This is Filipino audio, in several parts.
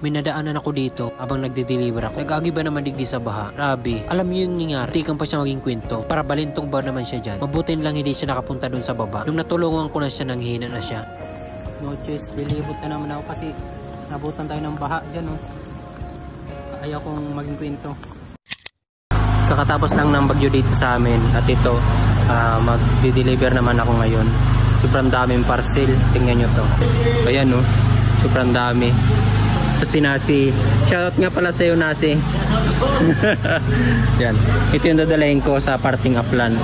May nadaanan ako dito habang nagde-deliver ako. Nag-agi ba naman digdi sa baha? Grabe. Alam niyo yung nangyari. Tikan pa siya maging kwento. Para balintong ba naman siya dyan. Mabutin lang hindi siya nakapunta dun sa baba. Nung natulungan ko na siya, nanghihina na siya. No choice, dilibot na naman ako kasi nabutan tayo ng baha dyan. Oh. Ayaw kong maging kwento. Kakatapos lang ng bagyo dito sa amin. At ito, mag-deliver naman ako ngayon. Sobrang daming parcel. Tingnan nyo to. Ayan oh. Sobrang dami. At si Nasi. Shoutout nga pala sa'yo, Nasi. Yan. Ito yung dadalahin ko sa parting Aflan.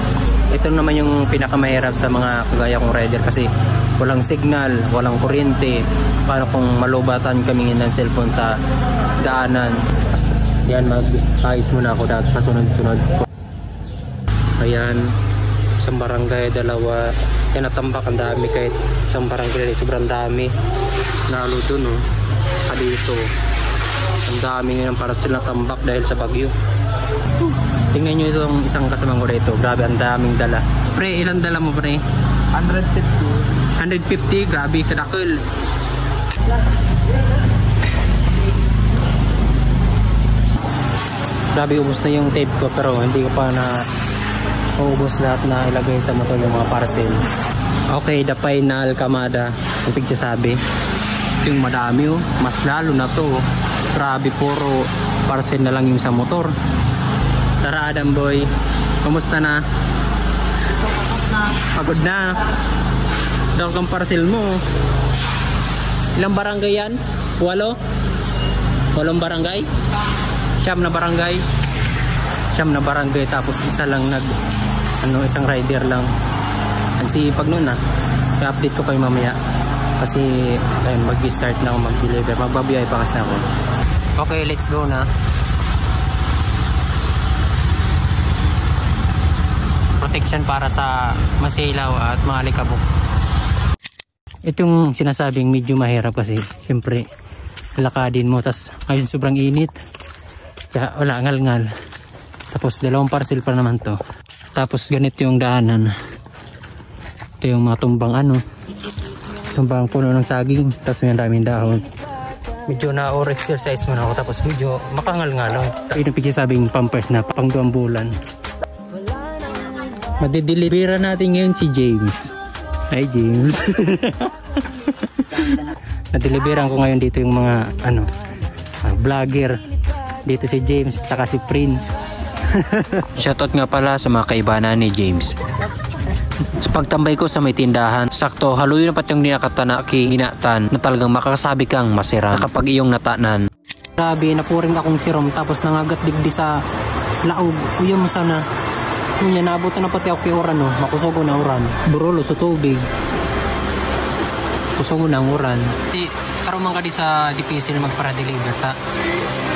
Ito naman yung pinakamahirap sa mga kagaya kong rider kasi walang signal, walang kuryente. Paano kung malubatan kami ng cellphone sa daanan. Yan, mag-ayos muna ako dahil pasunod-sunod. Ayan. Isang barangay, dalawa. Yan, natambak ang dami kahit isang barangay. Sobrang dami. Nalo dun oh. Dito ang dami ngayon para sila tambak dahil sa bagyo. Tingnan nyo itong isang kasamang ko dito. Grabe, ang daming dala. Pre, ilan dala mo pre? 150. 150? Grabe, kadakil. Grabe, ubos na yung tape ko pero hindi ko pa na ubos lahat na ilagay sa motor yung mga parcel. Okay, the final kamada. Ang pigsasabi. Yung madami oh, mas lalo na to oh. Grabe, puro parcel na lang yung sa motor. Tara Adam boy, kumusta na? Pagod na. Dahil kang parcel mo. Ilang barangay yan? 8? 8 barangay? 9 na barangay? 9 na barangay tapos isa lang isang rider lang. Ang sipag nun ah. Sa-update ko kayo mamaya. Kasi ayun, mag-start na ako mag-deliver. Magbabiyay pa kasi ako. Okay, let's go na. Protection para sa masilaw at mga alikabok. Itong sinasabing medyo mahirap kasi siyempre lakadin mo. Tapos ngayon sobrang init. Kaya wala, ngal-ngal. Tapos 2 parcel pa naman to. Tapos ganito yung daanan. Ito yung mga tumbang tumbang puno ng saging, tapos may daming dahon. Medyo na-over-exercise muna ako, tapos medyo makangal-ngal. Pinapigil-sabing pampers na pang 2 bulan. Madidelibera natin ngayon si James. Hi James. Nadeliberan ko ngayon dito yung mga vlogger. Dito si James, saka si Prince. Shoutout nga pala sa mga kaibanan ni James. Sa pagtambay ko sa may tindahan, sakto haluyo na pati yung ninakatanaki hinatan na talagang makakasabi kang masira kapag iyong natanan. Grabe, napuring akong sirom tapos nangagat digdi sa laog. Kuya mo sana. Kuya, naabutan na pati ako kay Uran oh. Makusugo na Uran. Burulo sa tubig. Kusugo na ang Uran. Saruman ka di sa difícil magpara-deliver ta.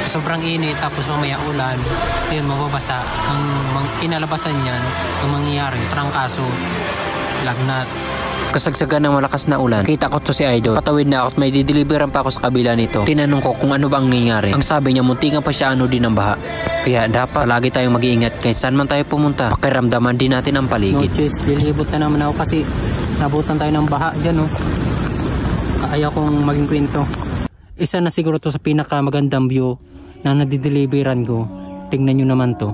Sobrang init tapos mamaya ulan, yun mababasa. Ang kinalabasan niyan, ang mangyayari, trangkaso, lagnat. Kasagsagan ng malakas na ulan, kita ko to si Idol. Patawid na ako at may dideliveran pa ako sa kabila nito. Tinanong ko kung ano ba ang nangyayari. Ang sabi niya, muntikan pa siya din ng baha. Kaya dapat lagi tayong mag-iingat kahit saan man tayo pumunta. Pakiramdaman din natin ang paligid. No choice, dilibot na naman ako kasi nabutan tayo ng baha dyan oh. Ayaw kong maging kwento. Isa na siguro to sa pinaka magandang view na nadideliveran ko. Tingnan nyo naman to.